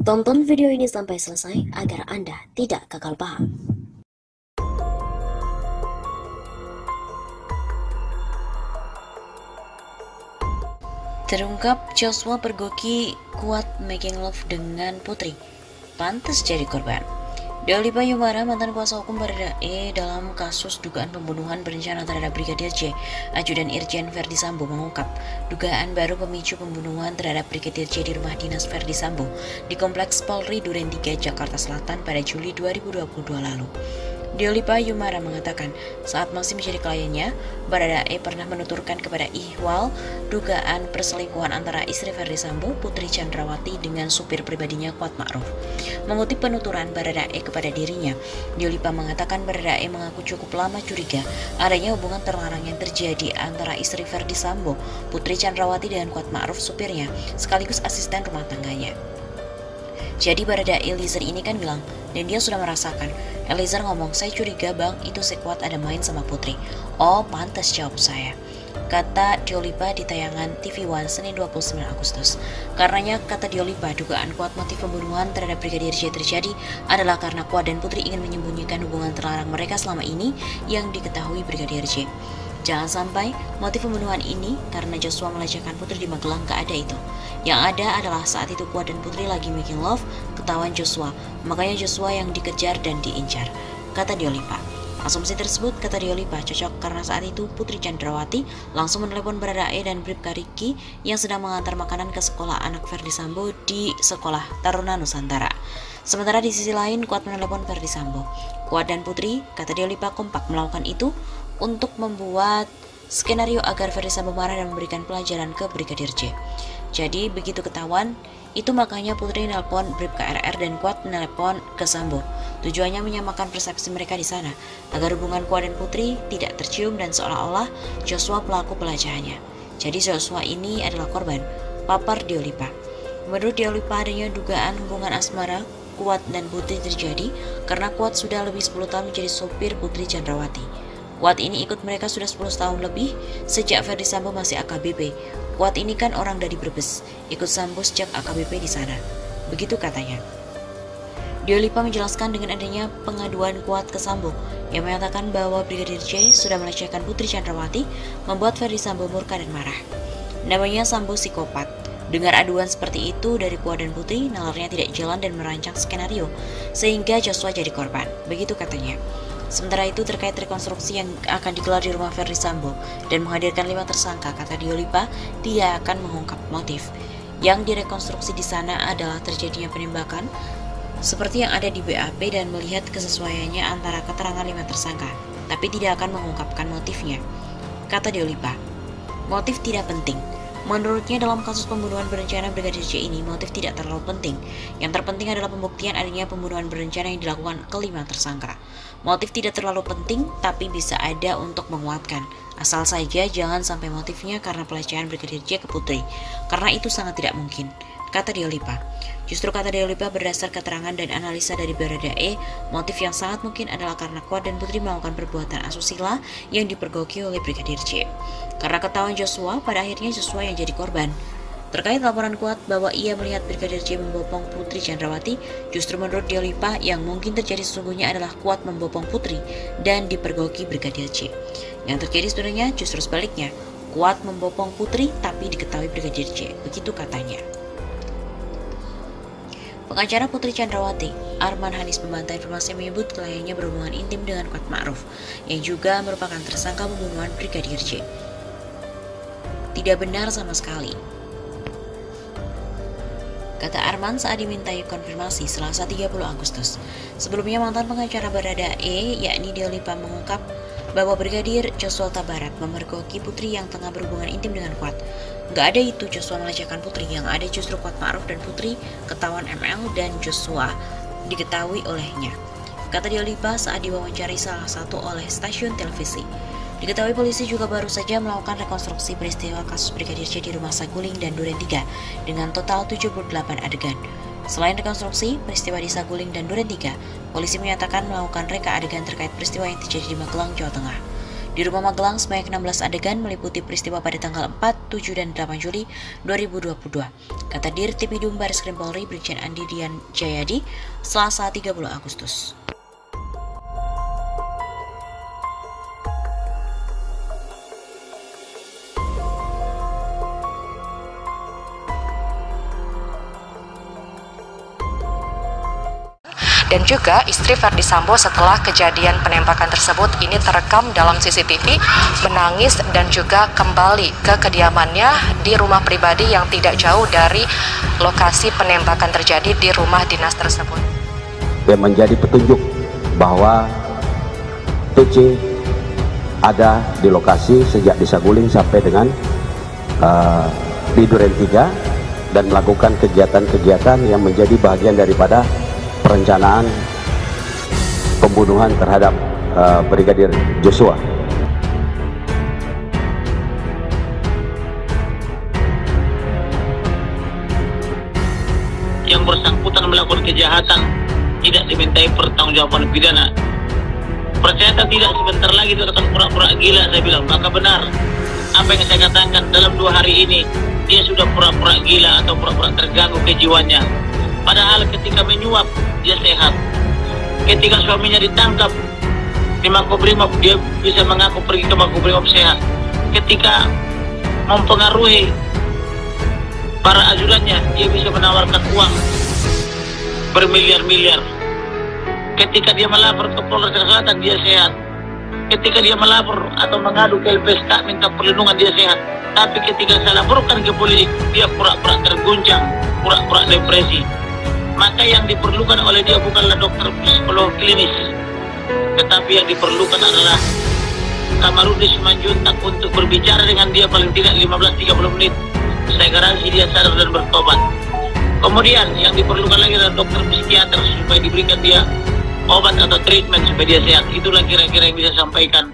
Tonton video ini sampai selesai agar Anda tidak gagal paham. Terungkap Joshua pergoki kuat making love dengan Putri, pantas jadi korban. Dua Lipa Yumara, mantan kuasa hukum Baradae dalam kasus dugaan pembunuhan berencana terhadap Brigadir J, Ajudan Irjen Verdi Sambo mengungkap dugaan baru pemicu pembunuhan terhadap Brigadir J di rumah dinas Verdi Sambo di Kompleks Polri Duren 3, Jakarta Selatan pada Juli 2022 lalu. Dua Lipa Yumara mengatakan saat masih menjadi kliennya, Baradae pernah menuturkan kepada Ihwal dugaan perselingkuhan antara istri Verdi Sambo, Putri Chandrawati, dengan supir pribadinya Kuat Ma'ruf. Mengutip penuturan Baradae kepada dirinya, Dua Lipa mengatakan Baradae mengaku cukup lama curiga adanya hubungan terlarang yang terjadi antara istri Verdi Sambo, Putri Chandrawati, dengan Kuat Ma'ruf supirnya, sekaligus asisten rumah tangganya. Jadi Baradae Eliezer ini kan bilang, dan dia sudah merasakan. Eliezer ngomong, saya curiga bang, itu si Kuat ada main sama Putri. Oh pantas, jawab saya, kata Dua Lipa di tayangan TV One Senin 29 Agustus. Karenanya, kata Dua Lipa, dugaan kuat motif pembunuhan terhadap Brigadir J terjadi adalah karena Kuat dan Putri ingin menyembunyikan hubungan terlarang mereka selama ini yang diketahui Brigadir J. Jangan sampai motif pembunuhan ini karena Joshua melecehkan Putri di Magelang, gak ada itu. Yang ada adalah saat itu Kuat dan Putri lagi making love, ketahuan Joshua, makanya Joshua yang dikejar dan diincar, kata Dua Lipa. Asumsi tersebut, kata Dua Lipa, cocok karena saat itu Putri Chandrawati langsung menelepon Baradae dan Bribka Riki yang sedang mengantar makanan ke sekolah anak Verdi Sambo di Sekolah Taruna Nusantara. Sementara di sisi lain, Kuat menelepon Verdi Sambo. Kuat dan Putri, kata Dua Lipa, kompak melakukan itu untuk membuat skenario agar Verdi Sambo marah dan memberikan pelajaran ke Brigadir J. Jadi begitu ketahuan, itu makanya Putri nelpon Bribka RR dan Kuat menelpon ke Sambo. Tujuannya menyamakan persepsi mereka di sana, agar hubungan Kuat dan Putri tidak tercium dan seolah-olah Joshua pelaku pelajahannya. Jadi Joshua ini adalah korban, papar Dua Lipa. Menurut Dua Lipa, adanya dugaan hubungan asmara Kuat dan Putri terjadi karena Kuat sudah lebih 10 tahun menjadi sopir Putri Chandrawati. Kuat ini ikut mereka sudah 10 tahun lebih sejak Verdi Sambo masih AKBP. Kuat ini kan orang dari Brebes, ikut Sambo sejak AKBP di sana. Begitu katanya. Dua Lipa menjelaskan dengan adanya pengaduan Kuat ke Sambo yang menyatakan bahwa Brigadir J sudah melecehkan Putri Chandrawati, membuat Verdi Sambo murka dan marah. Namanya Sambo psikopat. Dengar aduan seperti itu dari Kuat dan Putri, nalarnya tidak jalan dan merancang skenario sehingga Joshua jadi korban. Begitu katanya. Sementara itu, terkait rekonstruksi yang akan digelar di rumah Verdi Sambo dan menghadirkan 5 tersangka, kata Dua Lipa, dia akan mengungkap motif. Yang direkonstruksi di sana adalah terjadinya penembakan seperti yang ada di BAP dan melihat kesesuaiannya antara keterangan 5 tersangka, tapi tidak akan mengungkapkan motifnya, kata Dua Lipa. Motif tidak penting. Menurutnya dalam kasus pembunuhan berencana Brigadir J ini, motif tidak terlalu penting. Yang terpenting adalah pembuktian adanya pembunuhan berencana yang dilakukan ke-5 tersangka. Motif tidak terlalu penting, tapi bisa ada untuk menguatkan. Asal saja jangan sampai motifnya karena pelecehan Brigadir J ke Putri, karena itu sangat tidak mungkin, kata Dua Lipa. Justru kata Dua Lipa, berdasar keterangan dan analisa dari Baradae, motif yang sangat mungkin adalah karena Kuat dan Putri melakukan perbuatan asusila yang dipergoki oleh Brigadir J. Karena ketahuan Joshua, pada akhirnya Joshua yang jadi korban. Terkait laporan Kuat bahwa ia melihat Brigadir J membopong Putri Chandrawati, justru menurut Dua Lipa yang mungkin terjadi sesungguhnya adalah Kuat membopong Putri dan dipergoki Brigadir J. Yang terjadi sebenarnya justru sebaliknya, Kuat membopong Putri tapi diketahui Brigadir J, begitu katanya. Pengacara Putri Chandrawati, Arman Hanis, membantah informasi yang menyebut kliennya berhubungan intim dengan Kuat Ma'ruf, yang juga merupakan tersangka pembunuhan Brigadir J. Tidak benar sama sekali, kata Arman saat dimintai konfirmasi Selasa 30 Agustus. Sebelumnya mantan pengacara Baradae, yakni Dua Lipa, mengungkap bahwa Brigadir Joshua Huta Barat memergoki Putri yang tengah berhubungan intim dengan Kuat. Gak ada itu Joshua melecehkan Putri, yang ada justru Kuat Ma'ruf dan Putri ketahuan ML dan Joshua diketahui olehnya, kata Dua Lipa saat diwawancari salah satu oleh stasiun televisi. Diketahui polisi juga baru saja melakukan rekonstruksi peristiwa kasus Brigadir J di rumah Saguling dan Duren 3 dengan total 78 adegan. Selain rekonstruksi peristiwa di Saguling dan Duren 3, polisi menyatakan melakukan reka adegan terkait peristiwa yang terjadi di Magelang, Jawa Tengah. di Rumah Magelang sebanyak 16 adegan meliputi peristiwa pada tanggal 4, 7, dan 8 Juli 2022, kata Dirtipidum Bareskrim Polri Brigjen Andi Dian Jayadi, Selasa 30 Agustus. Dan juga istri Verdi Sambo setelah kejadian penembakan tersebut ini terekam dalam CCTV menangis dan juga kembali ke kediamannya di rumah pribadi yang tidak jauh dari lokasi penembakan terjadi di rumah dinas tersebut. Yang menjadi petunjuk bahwa TC ada di lokasi sejak di Saguling sampai dengan di Duren 3 dan melakukan kegiatan-kegiatan yang menjadi bagian daripada perencanaan pembunuhan terhadap Brigadir Joshua. Yang bersangkutan melakukan kejahatan tidak dimintai pertanggungjawaban pidana. Percaya atau tidak, sebentar lagi itu akan pura-pura gila, saya bilang. Maka benar apa yang saya katakan, dalam 2 hari ini dia sudah pura-pura gila atau pura-pura terganggu kejiwaannya. Padahal ketika menyuap dia sehat. Ketika suaminya ditangkap di Makobrimob dia bisa mengaku pergi ke Makobrimob sehat. Ketika mempengaruhi para ajudannya dia bisa menawarkan uang bermiliar-miliar. Ketika dia melapor ke Polres Selatan dia sehat. Ketika dia melapor atau mengadu ke LPSK minta perlindungan dia sehat. Tapi ketika saya laporkan ke polisi dia pura-pura terguncang, pura-pura depresi. Maka yang diperlukan oleh dia bukanlah dokter psikolog klinis, tetapi yang diperlukan adalah Kamarudin Simanjuntak untuk berbicara dengan dia paling tidak 15-30 menit. Saya garansi dia sadar dan bertobat. Kemudian yang diperlukan lagi adalah dokter psikiater supaya diberikan dia obat atau treatment supaya dia sehat. Itulah kira-kira yang bisa saya sampaikan.